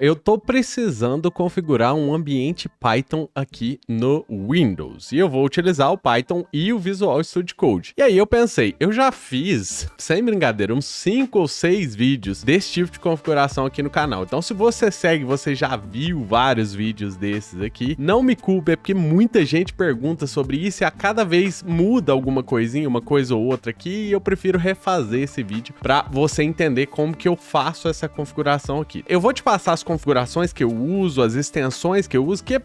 eu tô precisando configurar um ambiente Python aqui no Windows. E eu vou utilizar o Python e o Visual Studio Code. E aí eu pensei, eu já fiz, sem brincadeira, uns 5 ou 6 vídeos desse tipo de configuração aqui no canal. Então se você segue, você já viu vários vídeos desses aqui. Não me culpe, é porque muita gente pergunta sobre isso e a cada vez muda alguma coisinha, uma coisa ou outra aqui. E eu prefiro refazer esse vídeo para você entender como que eu faço essa configuração aqui. Eu vou te passar as configurações que eu uso, as extensões que eu uso, que é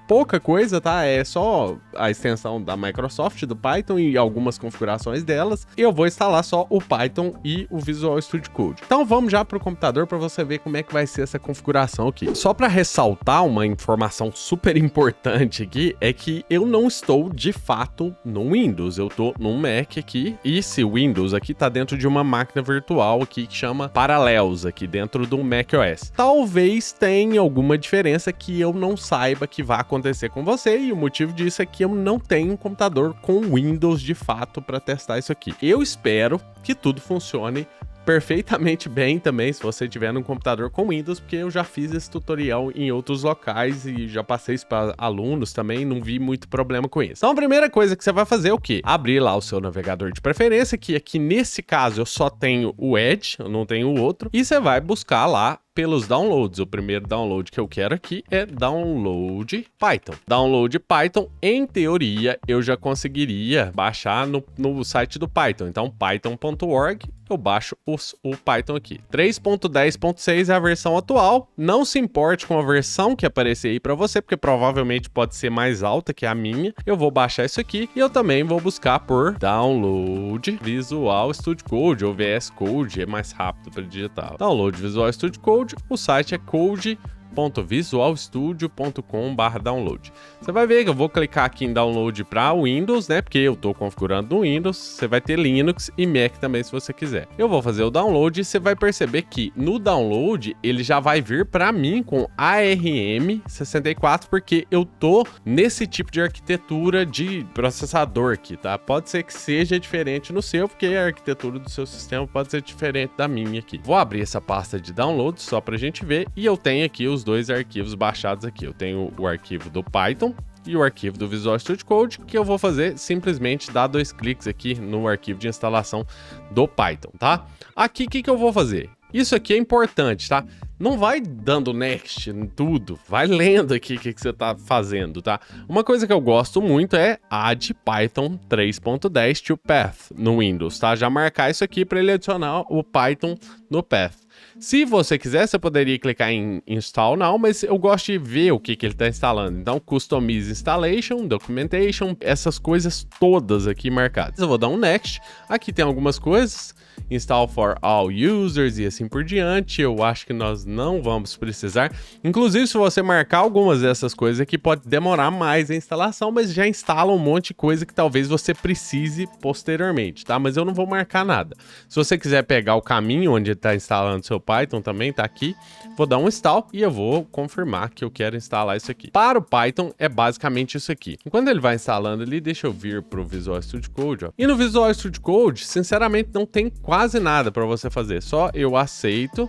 pouca coisa, tá? É só a extensão da Microsoft, do Python e algumas configurações delas. E eu vou instalar só o Python e o Visual Studio Code. Então vamos já para o computador para você ver como é que vai ser essa configuração aqui. Só para ressaltar uma informação super importante aqui, é que eu não estou de fato no Windows, eu tô num Mac aqui, e esse Windows aqui tá dentro de uma máquina virtual aqui que chama Parallels aqui dentro do macOS. Talvez tenha alguma diferença que eu não saiba que vai acontecer com você, e o motivo disso é que eu não tenho um computador com Windows de fato para testar isso aqui. Eu espero que tudo funcione perfeitamente bem também se você tiver num computador com Windows, porque eu já fiz esse tutorial em outros locais e já passei isso para alunos também, não vi muito problema com isso. Então a primeira coisa que você vai fazer é o quê? Abrir lá o seu navegador de preferência, que aqui nesse caso eu só tenho o Edge, eu não tenho o outro, e você vai buscar lá pelos downloads. O primeiro download que eu quero aqui é Download Python. Download Python, em teoria, eu já conseguiria baixar no site do Python. Então, python.org, eu baixo o Python aqui. 3.10.6 é a versão atual. Não se importe com a versão que aparecer aí para você, porque provavelmente pode ser mais alta que a minha. Eu vou baixar isso aqui e eu também vou buscar por Download Visual Studio Code ou VS Code, é mais rápido para digitar. Download Visual Studio Code. O site é code.visualstudio.com/download. Você vai ver que eu vou clicar aqui em download para Windows, né? Porque eu estou configurando no Windows. Você vai ter Linux e Mac também se você quiser. Eu vou fazer o download e você vai perceber que no download ele já vai vir para mim com ARM64, porque eu tô nesse tipo de arquitetura de processador aqui, tá? Pode ser que seja diferente no seu, porque a arquitetura do seu sistema pode ser diferente da minha aqui. Vou abrir essa pasta de download só pra gente ver, e eu tenho aqui os dois arquivos baixados aqui. Eu tenho o arquivo do Python e o arquivo do Visual Studio Code, que eu vou fazer simplesmente dar 2 cliques aqui no arquivo de instalação do Python, tá? Aqui, o que eu vou fazer? Isso aqui é importante, tá? Não vai dando next em tudo, vai lendo aqui o que você tá fazendo, tá? Uma coisa que eu gosto muito é add Python 3.10 to path no Windows, tá? Já marcar isso aqui para ele adicionar o Python no path. Se você quiser, você poderia clicar em Install Now, mas eu gosto de ver o que ele está instalando. Então, Customize Installation, Documentation, essas coisas todas aqui marcadas. Eu vou dar um Next. Aqui tem algumas coisas. Install for all users e assim por diante. Eu acho que nós não vamos precisar. Inclusive, se você marcar algumas dessas coisas aqui, pode demorar mais a instalação, mas já instala um monte de coisa que talvez você precise posteriormente, tá? Mas eu não vou marcar nada. Se você quiser pegar o caminho onde está instalando seu Python, também tá aqui. Vou dar um install e eu vou confirmar que eu quero instalar isso aqui. Para o Python, é basicamente isso aqui. Enquanto ele vai instalando ali, deixa eu vir para o Visual Studio Code, ó. E no Visual Studio Code, sinceramente, não tem quase nada para você fazer. Só eu aceito,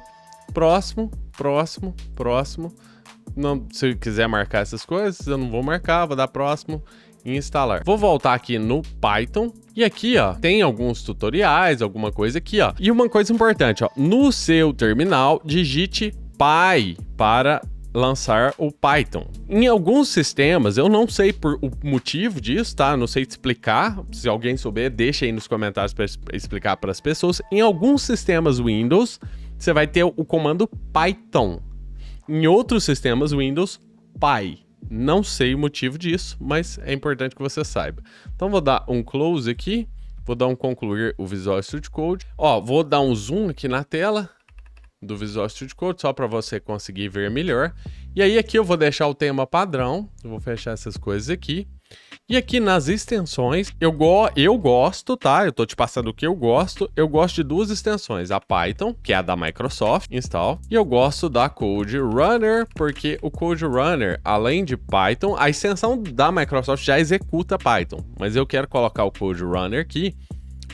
próximo. Não, se eu quiser marcar essas coisas, eu não vou marcar, vou dar próximo e instalar. Vou voltar aqui no Python e aqui, ó, tem alguns tutoriais, alguma coisa aqui, ó. E uma coisa importante, ó, no seu terminal, digite py para lançar o Python. Em alguns sistemas, eu não sei por o motivo disso, tá? Não sei te explicar. Se alguém souber, deixa aí nos comentários para explicar para as pessoas. Em alguns sistemas Windows, você vai ter o comando Python. Em outros sistemas Windows, py. Não sei o motivo disso, mas é importante que você saiba. Então vou dar um close aqui, vou dar um concluir o Visual Studio Code. Ó, vou dar um zoom aqui na tela do Visual Studio Code, só para você conseguir ver melhor. E aí aqui eu vou deixar o tema padrão, eu vou fechar essas coisas aqui. E aqui nas extensões, eu gosto, tá? Eu tô te passando o que eu gosto. Eu gosto de duas extensões, a Python, que é a da Microsoft, install. E eu gosto da Code Runner, porque o Code Runner, além de Python, a extensão da Microsoft já executa Python. Mas eu quero colocar o Code Runner aqui,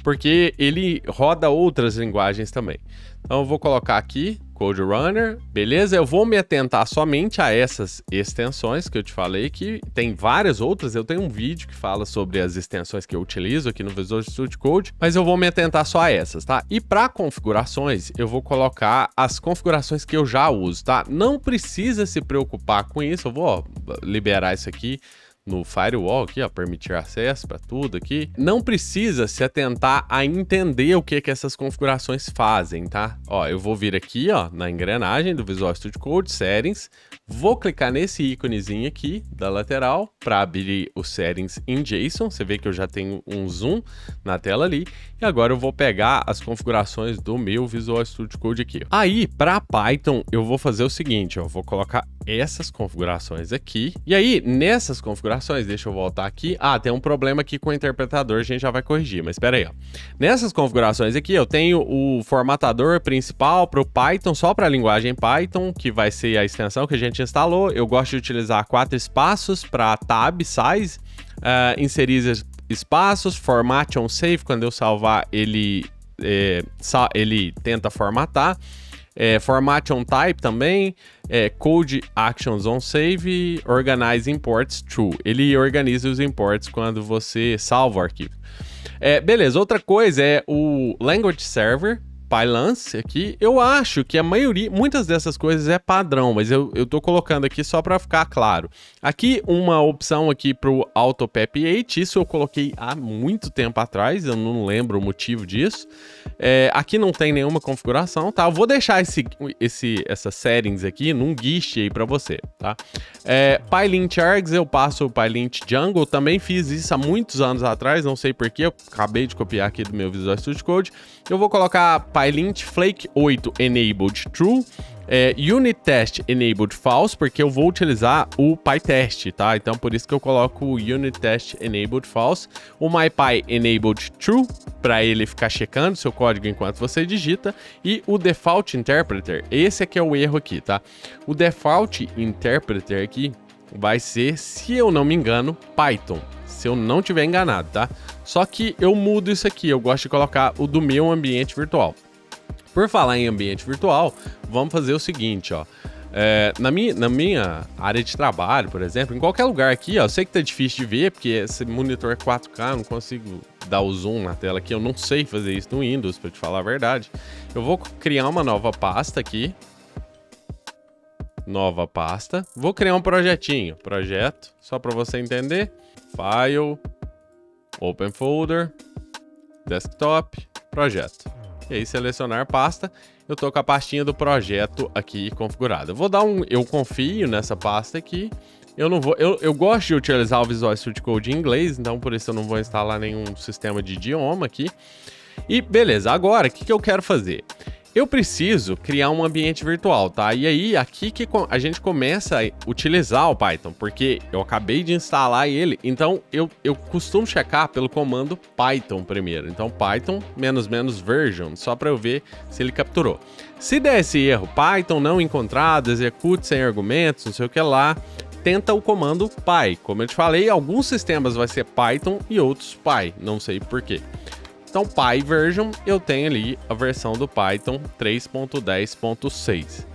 porque ele roda outras linguagens também. Então eu vou colocar aqui Code Runner, beleza? Eu vou me atentar somente a essas extensões que eu te falei, que tem várias outras. Eu tenho um vídeo que fala sobre as extensões que eu utilizo aqui no Visual Studio Code, mas eu vou me atentar só a essas, tá? E para configurações, eu vou colocar as configurações que eu já uso, tá? Não precisa se preocupar com isso. Eu vou liberar isso aqui no firewall aqui, ó, permitir acesso para tudo aqui. Não precisa se atentar a entender o que essas configurações fazem, tá? Ó, eu vou vir aqui, ó, na engrenagem do Visual Studio Code, Settings, vou clicar nesse íconezinho aqui da lateral para abrir os Settings em JSON. Você vê que eu já tenho um zoom na tela ali. E agora eu vou pegar as configurações do meu Visual Studio Code aqui. Aí, para Python, eu vou fazer o seguinte, ó, eu vou colocar essas configurações aqui. E aí, nessas configurações, deixa eu voltar aqui. Ah, tem um problema aqui com o interpretador, a gente já vai corrigir, mas espera aí, ó. Nessas configurações aqui, eu tenho o formatador principal para o Python, só para a linguagem Python, que vai ser a extensão que a gente instalou. Eu gosto de utilizar 4 espaços para tab, size, inserir espaços, format on save, quando eu salvar, ele tenta formatar. Format on type também, code actions on save, organize imports true. Ele organiza os imports quando você salva o arquivo. Beleza, outra coisa é o language server, Pylance aqui. Eu acho que a maioria, muitas dessas coisas é padrão, mas eu tô colocando aqui só para ficar claro. Aqui uma opção aqui para o AutoPAP8, isso eu coloquei há muito tempo atrás, eu não lembro o motivo disso. Aqui não tem nenhuma configuração, tá? Eu vou deixar essas settings aqui num guiche aí para você, tá? PyLint args, eu passo o PyLint Django, também fiz isso há muitos anos atrás, não sei porquê, eu acabei de copiar aqui do meu Visual Studio Code. Eu vou colocar PyLint Flake 8 Enabled True, Unit Test Enabled False, porque eu vou utilizar o PyTest, tá? Então por isso que eu coloco o Unit Test Enabled False, o MyPy Enabled True, para ele ficar checando seu código enquanto você digita, e o Default Interpreter, esse aqui é o erro aqui, tá? O Default Interpreter aqui vai ser, se eu não me engano, Python, se eu não tiver enganado, tá? Só que eu mudo isso aqui, eu gosto de colocar o do meu ambiente virtual. Por falar em ambiente virtual, vamos fazer o seguinte, ó. Na minha área de trabalho, por exemplo, em qualquer lugar aqui, ó, eu sei que tá difícil de ver, porque esse monitor é 4K, eu não consigo dar o zoom na tela aqui, eu não sei fazer isso no Windows, para te falar a verdade. Eu vou criar uma nova pasta aqui. Nova pasta. Vou criar um projetinho. Projeto, só para você entender. File, Open Folder, Desktop, Projeto. E aí, selecionar pasta. Eu tô com a pastinha do projeto aqui configurada. Eu confio nessa pasta aqui. Eu gosto de utilizar o Visual Studio Code em inglês, então por isso eu não vou instalar nenhum sistema de idioma aqui. E beleza, agora o que eu quero fazer? Eu preciso criar um ambiente virtual, tá? E aí, aqui que a gente começa a utilizar o Python, porque eu acabei de instalar ele, então eu costumo checar pelo comando Python primeiro. Então, Python -- version, só para eu ver se ele capturou. Se der esse erro, Python não encontrado, execute sem argumentos, não sei o que lá, tenta o comando py. Como eu te falei, alguns sistemas vai ser Python e outros py, não sei por quê. Então, Py version, eu tenho ali a versão do Python 3.10.6.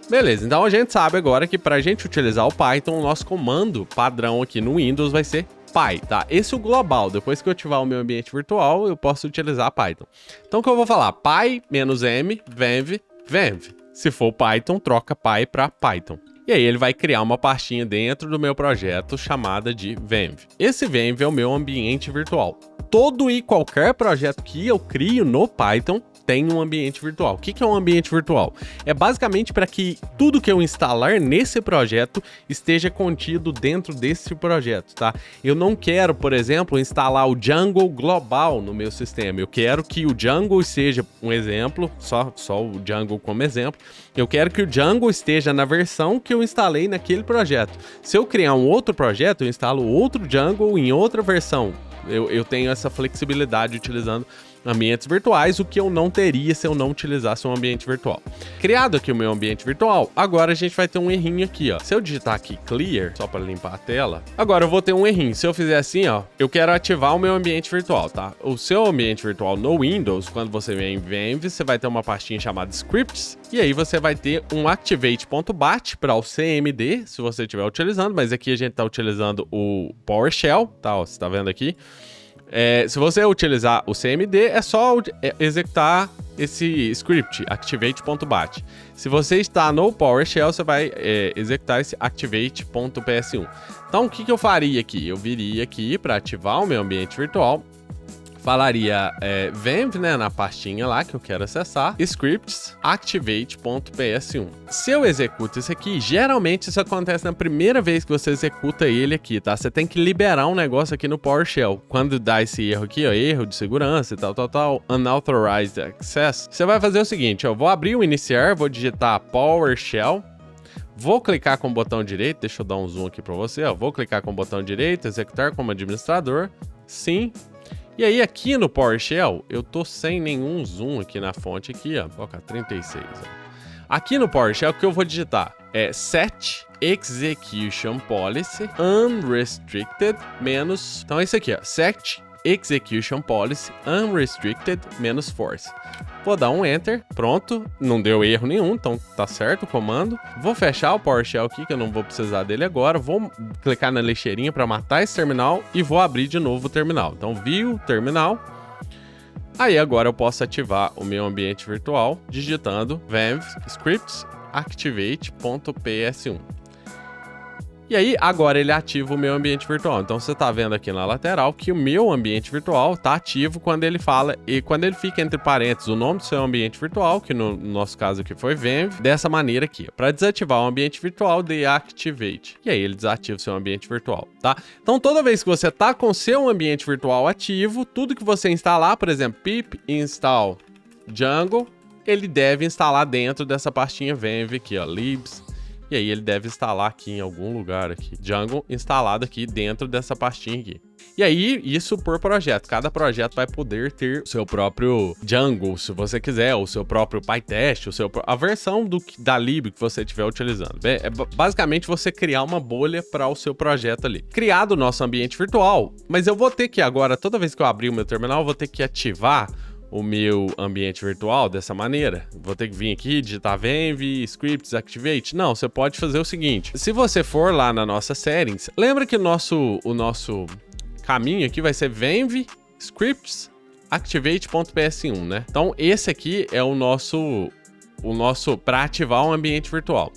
Beleza, então a gente sabe agora que para a gente utilizar o Python, o nosso comando padrão aqui no Windows vai ser py, tá? Esse é o global. Depois que eu ativar o meu ambiente virtual, eu posso utilizar Python. Então, o que eu vou falar? Py -m venv. Se for Python, troca py para Python. E aí ele vai criar uma pastinha dentro do meu projeto chamada de venv. Esse venv é o meu ambiente virtual. Todo e qualquer projeto que eu crio no Python tem um ambiente virtual. O que é um ambiente virtual? É basicamente para que tudo que eu instalar nesse projeto esteja contido dentro desse projeto, tá? Eu não quero, por exemplo, instalar o Django global no meu sistema. Eu quero que o Django seja um exemplo, só o Django como exemplo. Eu quero que o Django esteja na versão que eu instalei naquele projeto. Se eu criar um outro projeto, eu instalo outro Django em outra versão. Eu tenho essa flexibilidade utilizando ambientes virtuais, o que eu não teria se eu não utilizasse um ambiente virtual. Criado aqui o meu ambiente virtual, agora a gente vai ter um errinho aqui, ó. Se eu digitar aqui clear, só para limpar a tela, agora eu vou ter um errinho. Se eu fizer assim, ó, eu quero ativar o meu ambiente virtual, tá? O seu ambiente virtual no Windows, quando você vem em Venv, você vai ter uma pastinha chamada Scripts, e aí você vai ter um activate.bat para o CMD, se você estiver utilizando, mas aqui a gente está utilizando o PowerShell, tá? Ó, você está vendo aqui. Se você utilizar o CMD, é só executar esse script, activate.bat. Se você está no PowerShell, você vai executar esse activate.ps1. Então, o que eu faria aqui? Eu viria aqui para ativar o meu ambiente virtual, falaria venv, né, na pastinha lá que eu quero acessar, scripts, activate.ps1. Se eu executo isso aqui, geralmente isso acontece na primeira vez que você executa ele aqui, tá? Você tem que liberar um negócio aqui no PowerShell. Quando dá esse erro aqui, ó, erro de segurança e tal, unauthorized access, você vai fazer o seguinte, ó, eu vou abrir o iniciar, vou digitar PowerShell, vou clicar com o botão direito, deixa eu dar um zoom aqui para você, ó, vou clicar com o botão direito, executar como administrador, sim. E aí aqui no PowerShell, eu tô sem nenhum zoom aqui na fonte aqui, ó, vou colocar 36, ó. Aqui no PowerShell, o que eu vou digitar é set execution policy unrestricted menos... Então é isso aqui, ó, set execution policy unrestricted menos force. Vou dar um enter, pronto, não deu erro nenhum, então tá certo o comando. Vou fechar o PowerShell aqui, que eu não vou precisar dele agora. Vou clicar na lixeirinha para matar esse terminal e vou abrir de novo o terminal. Então, view terminal. Aí agora eu posso ativar o meu ambiente virtual digitando venv scripts activate.ps1. E aí, agora ele ativa o meu ambiente virtual. Então, você tá vendo aqui na lateral que o meu ambiente virtual tá ativo quando ele fala, e quando ele fica entre parênteses o nome do seu ambiente virtual, que no nosso caso aqui foi venv, dessa maneira aqui. Para desativar o ambiente virtual, deactivate. E aí ele desativa o seu ambiente virtual, tá? Então, toda vez que você tá com o seu ambiente virtual ativo, tudo que você instalar, por exemplo, pip install Django, ele deve instalar dentro dessa pastinha venv aqui, ó, libs. E aí ele deve instalar aqui em algum lugar aqui, Django instalado aqui dentro dessa pastinha aqui. E aí, isso por projeto. Cada projeto vai poder ter o seu próprio Django, se você quiser, o seu próprio PyTest, a versão da lib que você estiver utilizando. É basicamente você criar uma bolha para o seu projeto ali. Criado o nosso ambiente virtual, mas eu vou ter que agora, toda vez que eu abrir o meu terminal, eu vou ter que ativar o meu ambiente virtual dessa maneira. Vou ter que vir aqui, digitar venv, scripts, activate. Não, você pode fazer o seguinte. Se você for lá na nossa settings, lembra que o nosso caminho aqui vai ser venv, scripts, activate.ps1, né? Então, esse aqui é o nosso para ativar um ambiente virtual.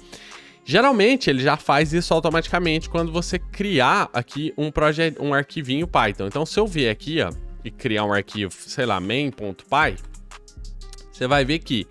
Geralmente, ele já faz isso automaticamente quando você criar aqui um arquivinho Python. Então, se eu vier aqui, ó, e criar um arquivo, sei lá, main.py, você vai ver que,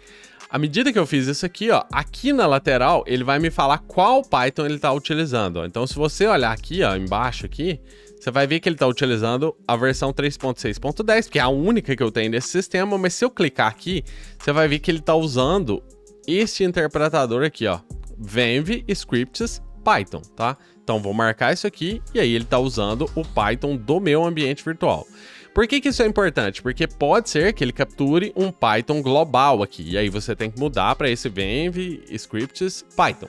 à medida que eu fiz isso aqui, ó, aqui na lateral, ele vai me falar qual Python ele está utilizando, ó. Então, se você olhar aqui, ó, embaixo aqui, você vai ver que ele está utilizando a versão 3.6.10, que é a única que eu tenho nesse sistema, mas se eu clicar aqui, você vai ver que ele está usando esse interpretador aqui, ó, venv scripts Python, tá? Então, vou marcar isso aqui, e aí ele está usando o Python do meu ambiente virtual. Por que isso é importante? Porque pode ser que ele capture um Python global aqui, e aí você tem que mudar para esse venv scripts Python.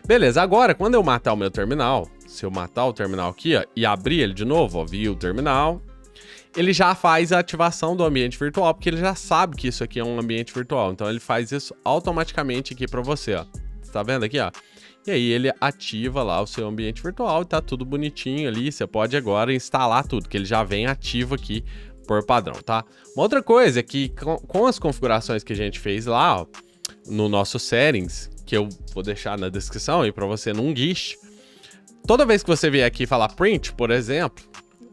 Beleza, agora quando eu matar o meu terminal, se eu matar o terminal aqui, ó, e abrir ele de novo, ó, view terminal, ele já faz a ativação do ambiente virtual, porque ele já sabe que isso aqui é um ambiente virtual, então ele faz isso automaticamente aqui para você, ó. Você tá vendo aqui, ó? E aí ele ativa lá o seu ambiente virtual e tá tudo bonitinho ali. Você pode agora instalar tudo, que ele já vem ativo aqui por padrão, tá? Uma outra coisa é que com as configurações que a gente fez lá, ó, no nosso settings, que eu vou deixar na descrição aí para você num GIST, toda vez que você vier aqui falar print, por exemplo,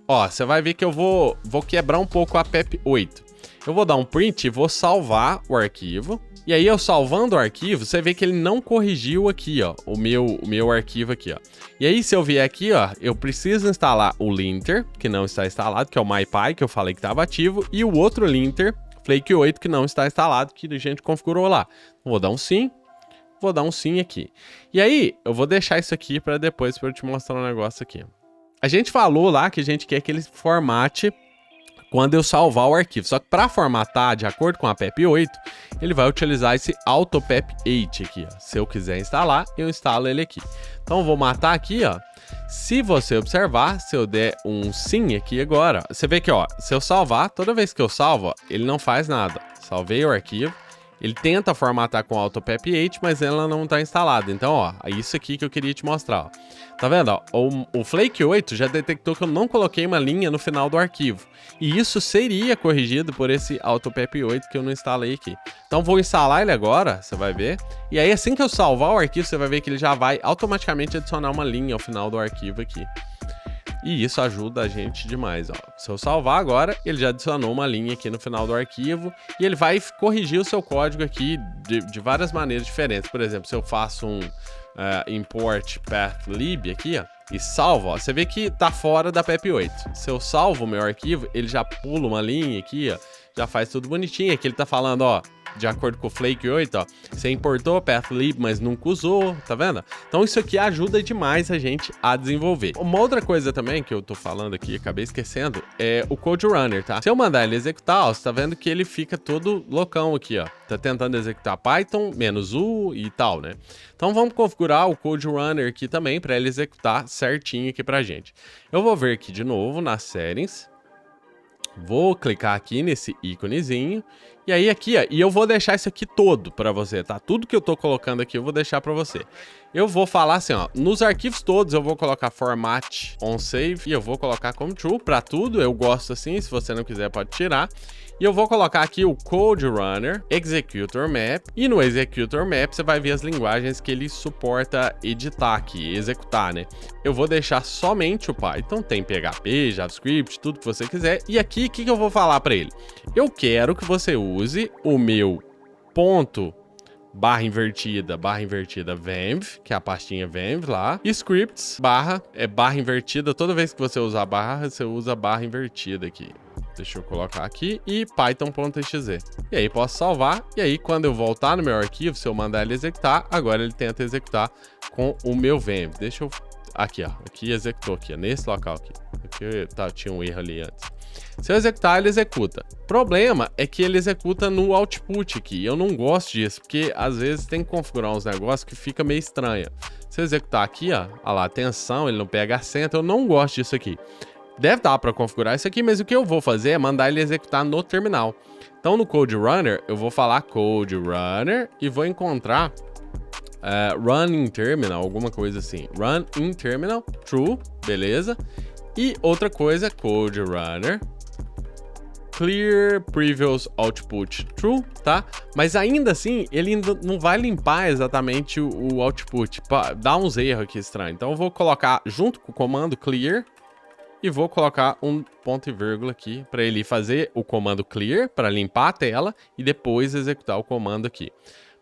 ó, você vai ver que eu vou quebrar um pouco a PEP8. Eu vou dar um print e vou salvar o arquivo. E aí, eu salvando o arquivo, você vê que ele não corrigiu aqui, ó, o meu arquivo aqui, ó. E aí, se eu vier aqui, ó, eu preciso instalar o linter, que não está instalado, que é o MyPy, que eu falei que estava ativo, e o outro linter, Flake 8, que não está instalado, que a gente configurou lá. Vou dar um sim aqui. E aí, eu vou deixar isso aqui para depois, para eu te mostrar um negócio aqui. A gente falou lá que a gente quer que ele formate quando eu salvar o arquivo. Só que para formatar de acordo com a PEP8, ele vai utilizar esse AutoPEP8 aqui, ó. Se eu quiser instalar, eu instalo ele aqui. Então eu vou matar aqui, ó. Se você observar, se eu der um sim aqui agora, você vê que, ó, se eu salvar, toda vez que eu salvo, ó, ele não faz nada. Salvei o arquivo. Ele tenta formatar com AutoPEP8, mas ela não está instalada. Então, ó, é isso aqui que eu queria te mostrar, ó. Tá vendo, ó? O Flake 8 já detectou que eu não coloquei uma linha no final do arquivo. E isso seria corrigido por esse AutoPEP8 que eu não instalei aqui. Então, vou instalar ele agora, você vai ver. E aí, assim que eu salvar o arquivo, você vai ver que ele já vai automaticamente adicionar uma linha ao final do arquivo aqui. E isso ajuda a gente demais, ó. Se eu salvar agora, ele já adicionou uma linha aqui no final do arquivo e ele vai corrigir o seu código aqui de várias maneiras diferentes. Por exemplo, se eu faço um import pathlib aqui, ó, e salvo, ó, você vê que tá fora da PEP8. Se eu salvo o meu arquivo, ele já pula uma linha aqui, ó, já faz tudo bonitinho. Aqui ele tá falando, ó, de acordo com o Flake 8, ó, você importou pathlib, mas nunca usou, tá vendo? Então isso aqui ajuda demais a gente a desenvolver. Uma outra coisa também que eu tô falando aqui, acabei esquecendo, é o Code Runner, tá? Se eu mandar ele executar, ó, você tá vendo que ele fica todo loucão aqui, ó. Tá tentando executar Python, -u e tal, né? Então vamos configurar o Code Runner aqui também para ele executar certinho aqui pra gente. Eu vou ver aqui de novo nas settings. Vou clicar aqui nesse íconezinho. E aí aqui, ó, e eu vou deixar isso aqui todo para você, tá? Tudo que eu tô colocando aqui eu vou deixar para você. Eu vou falar assim, ó, nos arquivos todos eu vou colocar format on save e eu vou colocar como true para tudo. Eu gosto assim, se você não quiser pode tirar. E eu vou colocar aqui o Code Runner Executor Map. E no Executor Map você vai ver as linguagens que ele suporta editar aqui, executar, né? Eu vou deixar somente o Python, tem PHP, JavaScript, tudo que você quiser. E aqui, o que eu vou falar para ele? Eu quero que você use o meu ponto barra invertida venv, que é a pastinha venv lá, e scripts barra invertida. Toda vez que você usar barra, você usa barra invertida aqui. Deixa eu colocar aqui e python.exe. E aí posso salvar. E aí quando eu voltar no meu arquivo, se eu mandar ele executar, agora ele tenta executar com o meu venv. Deixa eu... Aqui, ó. Aqui executou aqui, ó, nesse local aqui. Aqui tinha um erro ali antes. Se eu executar, ele executa. O problema é que ele executa no output aqui. Eu não gosto disso, porque às vezes tem que configurar uns negócios que fica meio estranho. Se eu executar aqui, ó lá, atenção, ele não pega acento. Eu não gosto disso aqui. Deve dar para configurar isso aqui, mas o que eu vou fazer é mandar ele executar no terminal. Então no Code Runner, eu vou falar Code Runner e vou encontrar Run in Terminal, alguma coisa assim. Run in Terminal, true, beleza. E outra coisa, Code Runner Clear Previous Output True, tá? Mas ainda assim, ele ainda não vai limpar exatamente o output. Dá uns erros aqui estranhos. Então eu vou colocar junto com o comando clear e vou colocar um ponto e vírgula aqui para ele fazer o comando clear para limpar a tela e depois executar o comando aqui.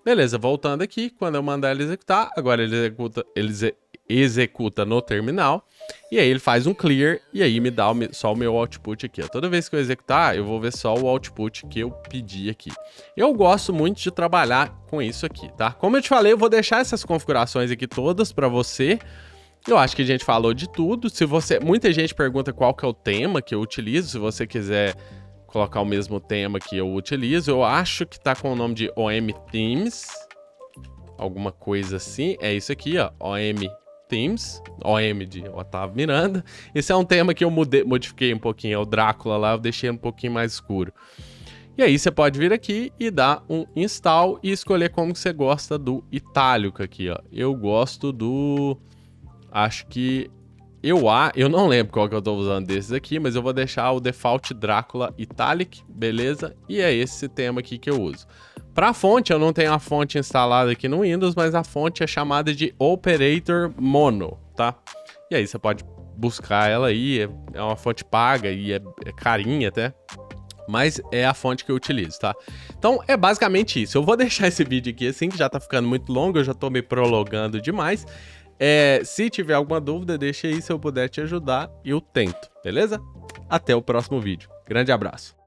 Beleza, voltando aqui, quando eu mandar ele executar, agora ele executa no terminal e aí ele faz um clear e aí me dá só o meu output aqui. Toda vez que eu executar, eu vou ver só o output que eu pedi aqui. Eu gosto muito de trabalhar com isso aqui, tá? Como eu te falei, eu vou deixar essas configurações aqui todas para você. Eu acho que a gente falou de tudo. Muita gente pergunta qual que é o tema que eu utilizo. Se você quiser colocar o mesmo tema que eu utilizo, eu acho que tá com o nome de OM Themes, alguma coisa assim. É isso aqui, ó, OM Themes, OM de Otávio Miranda. Esse é um tema que eu modifiquei um pouquinho, é o Drácula lá, eu deixei um pouquinho mais escuro. E aí você pode vir aqui e dar um install e escolher como que você gosta do itálico aqui, ó. Eu gosto do... Acho que... Eu não lembro qual que eu tô usando desses aqui, mas eu vou deixar o default Drácula Italic, beleza? E é esse tema aqui que eu uso. Para a fonte, eu não tenho a fonte instalada aqui no Windows, mas a fonte é chamada de Operator Mono, tá? E aí você pode buscar ela aí, é uma fonte paga e é carinha até. Mas é a fonte que eu utilizo, tá? Então é basicamente isso. Eu vou deixar esse vídeo aqui assim, que já tá ficando muito longo, eu já tô me prolongando demais. Se tiver alguma dúvida, deixa aí, se eu puder te ajudar, eu tento, beleza? Até o próximo vídeo. Grande abraço.